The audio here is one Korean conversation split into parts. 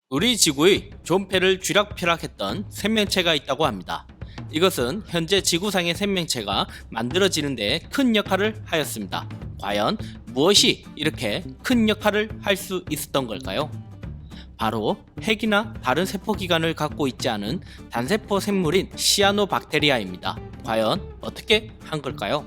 우리 지구의 존폐를 쥐락펴락했던 생명체가 있다고 합니다. 이것은 현재 지구상의 생명체가 만들어지는 데 큰 역할을 하였습니다. 과연 무엇이 이렇게 큰 역할을 할 수 있었던 걸까요? 바로 핵이나 다른 세포기관을 갖고 있지 않은 단세포 생물인 시아노박테리아입니다. 과연 어떻게 한 걸까요?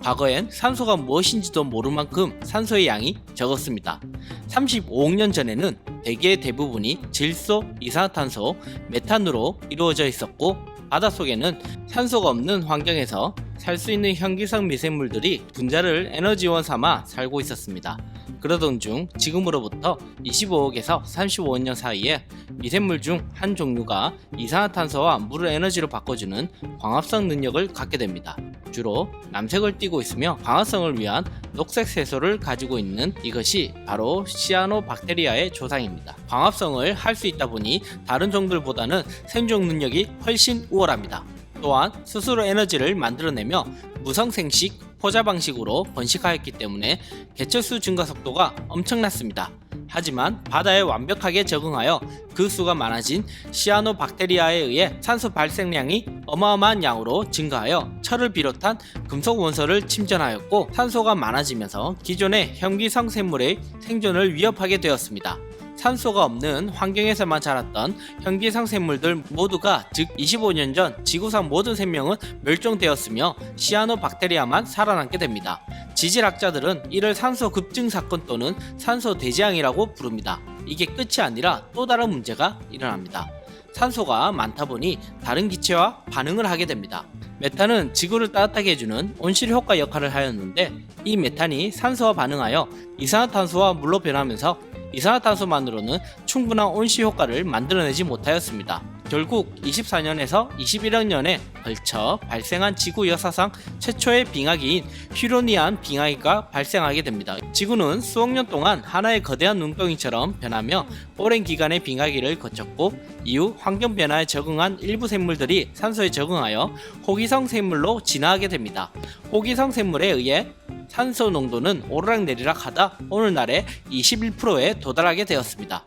과거엔 산소가 무엇인지도 모를 만큼 산소의 양이 적었습니다. 35억 년 전에는 대기의 대부분이 질소, 이산화탄소, 메탄으로 이루어져 있었고 바닷속에는 산소가 없는 환경에서 살 수 있는 현기성 미생물들이 분자를 에너지원 삼아 살고 있었습니다. 그러던 중 지금으로부터 25억에서 35억 년 사이에 미생물 중 한 종류가 이산화탄소와 물을 에너지로 바꿔주는 광합성 능력을 갖게 됩니다. 주로 남색을 띠고 있으며 광합성을 위한 녹색 세소를 가지고 있는 이것이 바로 시아노박테리아의 조상입니다. 광합성을 할 수 있다 보니 다른 종들보다는 생존 능력이 훨씬 우월합니다. 또한 스스로 에너지를 만들어내며 무성생식 포자 방식으로 번식하였기 때문에 개체수 증가 속도가 엄청났습니다. 하지만 바다에 완벽하게 적응하여 그 수가 많아진 시아노박테리아에 의해 산소 발생량이 어마어마한 양으로 증가하여 철을 비롯한 금속 원소를 침전하였고 산소가 많아지면서 기존의 현기성 생물의 생존을 위협하게 되었습니다. 산소가 없는 환경에서만 자랐던 현기성 생물들 모두가 즉 25년 전 지구상 모든 생명은 멸종되었으며 시아노박테리아만 살아남게 됩니다. 지질학자들은 이를 산소 급증 사건 또는 산소 대재앙이라고 부릅니다. 이게 끝이 아니라 또 다른 문제가 일어납니다. 산소가 많다 보니 다른 기체와 반응을 하게 됩니다. 메탄은 지구를 따뜻하게 해주는 온실 효과 역할을 하였는데 이 메탄이 산소와 반응하여 이산화탄소와 물로 변하면서 이산화탄소만으로는 충분한 온실 효과를 만들어내지 못하였습니다. 결국 24년에서 21억 년에 걸쳐 발생한 지구 역사상 최초의 빙하기인 휴로니안 빙하기가 발생하게 됩니다. 지구는 수억 년 동안 하나의 거대한 눈덩이처럼 변하며 오랜 기간의 빙하기를 거쳤고 이후 환경 변화에 적응한 일부 생물들이 산소에 적응하여 호기성 생물로 진화하게 됩니다. 호기성 생물에 의해 산소 농도는 오르락내리락 하다 오늘날의 21%에 도달하게 되었습니다.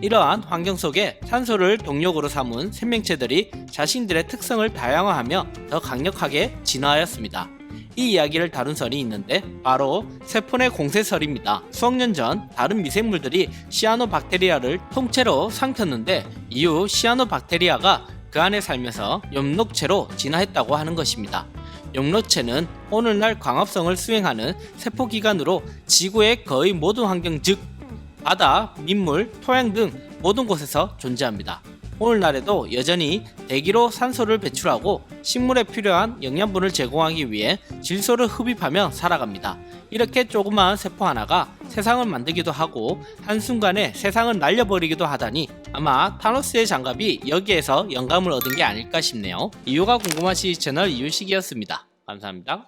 이러한 환경 속에 산소를 동력으로 삼은 생명체들이 자신들의 특성을 다양화하며 더 강력하게 진화하였습니다. 이 이야기를 다룬 설이 있는데 바로 세포내 공세설입니다. 수억 년 전 다른 미생물들이 시아노박테리아를 통째로 삼켰는데 이후 시아노박테리아가 그 안에 살면서 엽록체로 진화했다고 하는 것입니다. 엽록체는 오늘날 광합성을 수행하는 세포기관으로 지구의 거의 모든 환경 즉 바다, 민물, 토양 등 모든 곳에서 존재합니다. 오늘날에도 여전히 대기로 산소를 배출하고 식물에 필요한 영양분을 제공하기 위해 질소를 흡입하며 살아갑니다. 이렇게 조그마한 세포 하나가 세상을 만들기도 하고 한순간에 세상을 날려버리기도 하다니 아마 타노스의 장갑이 여기에서 영감을 얻은 게 아닐까 싶네요. 이유가 궁금하시 채널 이유식이었습니다. 감사합니다.